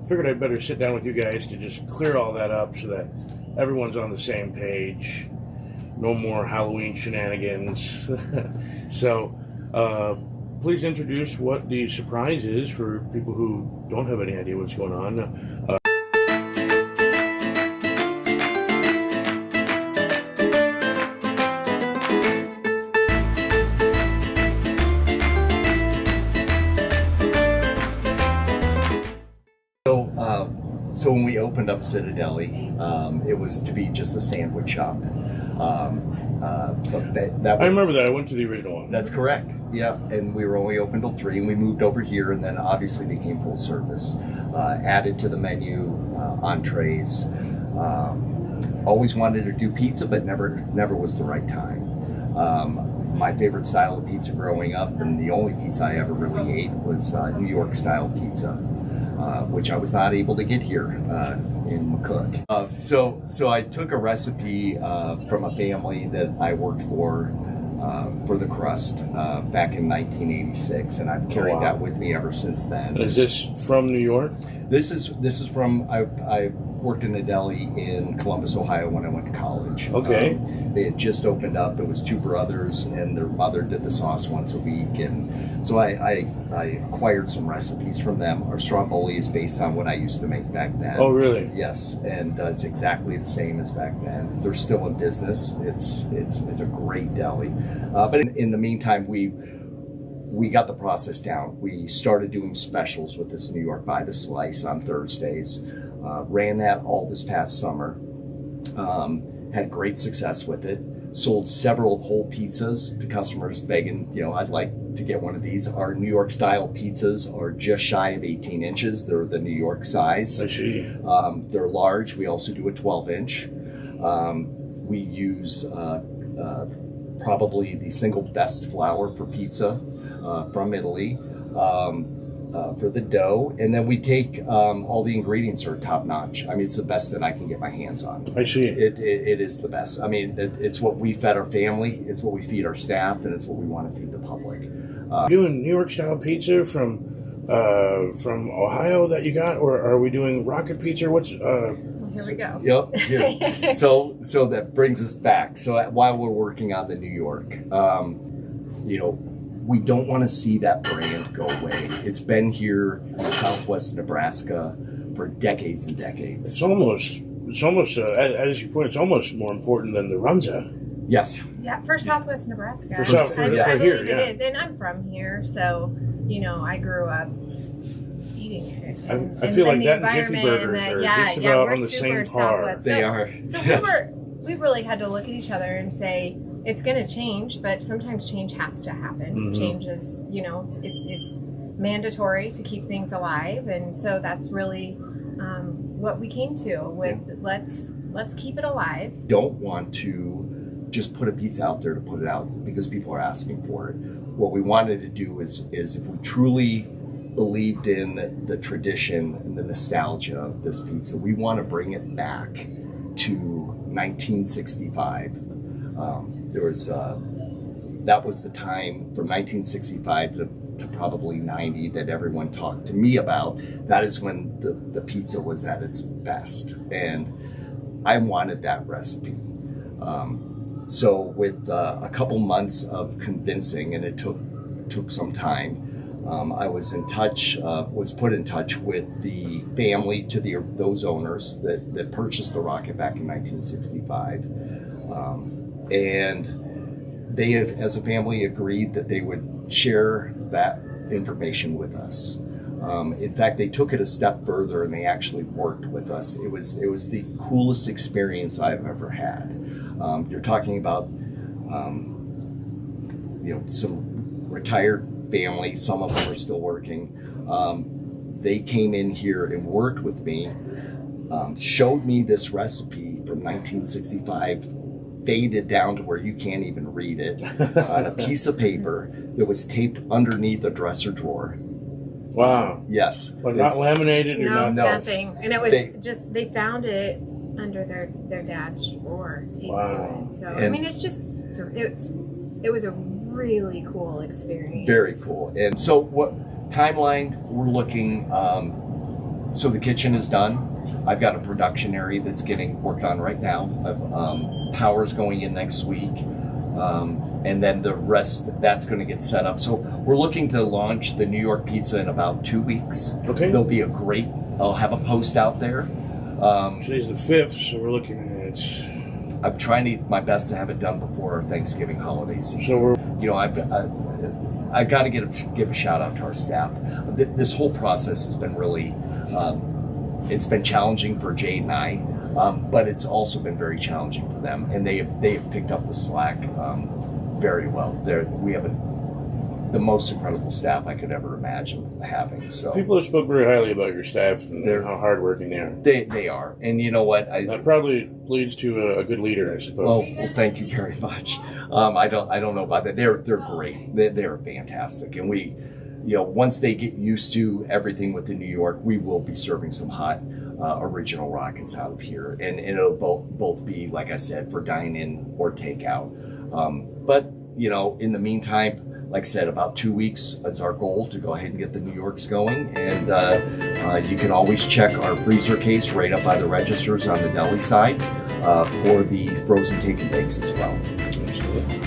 figured I'd better sit down with you guys to just clear all that up so that everyone's on the same page. No more Halloween shenanigans. So, please introduce what the surprise is for people who don't have any idea what's going on. So when we opened up Cita Deli, it was to be just a sandwich shop. But that was, I remember that. I went to the original one. That's correct. Yeah, and we were only open till 3, and we moved over here, and then obviously became full service. Added to the menu, entrees. Always wanted to do pizza, but never was the right time. My favorite style of pizza growing up, and the only pizza I ever really ate, was New York style pizza, which I was not able to get here in McCook. So I took a recipe from a family that I worked for the crust back in 1986, and I've carried that with me ever since then. Is this from New York? This is from I worked in a deli in Columbus, Ohio when I went to college. Okay. They had just opened up. It was 2 brothers, and their mother did the sauce once a week, and so I acquired some recipes from them. Our stromboli is based on what I used to make back then. Oh, really? Yes, and it's exactly the same as back then. They're still in business. It's a great deli, but in the meantime, we got the process down. We started doing specials with this New York by the slice on Thursdays. Ran that all this past summer. Had great success with it. Sold several whole pizzas to customers begging, I'd like to get one of these. Our New York style pizzas are just shy of 18 inches. They're the New York size. I see. They're large. We also do a 12-inch. We use probably the single best flour for pizza from Italy. For the dough, and then we take all the ingredients are top notch. I mean, it's the best that I can get my hands on. I see. It is the best. I mean, it's what we fed our family, it's what we feed our staff, and it's what we want to feed the public. Doing New York style pizza from Ohio that you got, or are we doing rocket pizza? What's Here we go. Yep. Here. So that brings us back. So while we're working on the New York, we don't want to see that brand go away. It's been here in Southwest Nebraska for decades and decades. It's almost as you put it, it's almost more important than the Runza. Yes. Yeah, for Southwest Nebraska. I believe here, it is, and I'm from here, so I grew up eating it. I feel like that and Jiffy Burgers are just about on the same par. They are. So yes. we really had to look at each other and say, it's going to change, but sometimes change has to happen. Mm-hmm. Change is, it's mandatory to keep things alive, and so that's really what we came to with. Let's keep it alive. Don't want to just put a pizza out there to put it out because people are asking for it. What we wanted to do is if we truly believed in the tradition and the nostalgia of this pizza, we want to bring it back to 1965. That was the time from 1965 to probably 90 that everyone talked to me about. That is when the pizza was at its best, and I wanted that recipe. So with a couple months of convincing, and it took some time, I was put in touch with the family those owners that purchased the rocket back in 1965. And they have, as a family, agreed that they would share that information with us. In fact, they took it a step further and they actually worked with us. It was the coolest experience I've ever had. You're talking about some retired family. Some of them are still working. They came in here and worked with me, showed me this recipe from 1965. Faded down to where you can't even read it on a piece of paper that was taped underneath a dresser drawer. Wow. Yes. But not laminated or nothing. And it was they found it under their dad's drawer taped to it. So it was a really cool experience. Very cool. And so what timeline we're looking So the kitchen is done. I've got a production area that's getting worked on right now. Power's going in next week. And then the rest, that's going to get set up. So we're looking to launch the New York pizza in about 2 weeks. Okay. There'll be I'll have a post out there. Today's the 5th, so we're looking at... I'm trying my best to have it done before Thanksgiving holiday season. So we're... You know, I've got to give a shout out to our staff. This whole process has been really, it's been challenging for Jade and I, but it's also been very challenging for them, and they have picked up the slack very well. We have the most incredible staff I could ever imagine having. So people have spoke very highly about your staff and how hardworking they are. They are, and you know what? That probably leads to a good leader, I suppose. Well, thank you very much. I don't know about that. They're great. They're fantastic, and we, once they get used to everything within New York, we will be serving some hot original rockets out of here, and it'll both be, like I said, for dine-in or takeout. But in the meantime, like I said, about 2 weeks is our goal to go ahead and get the New Yorks going. And you can always check our freezer case right up by the registers on the deli side for the frozen take and bakes as well. Absolutely.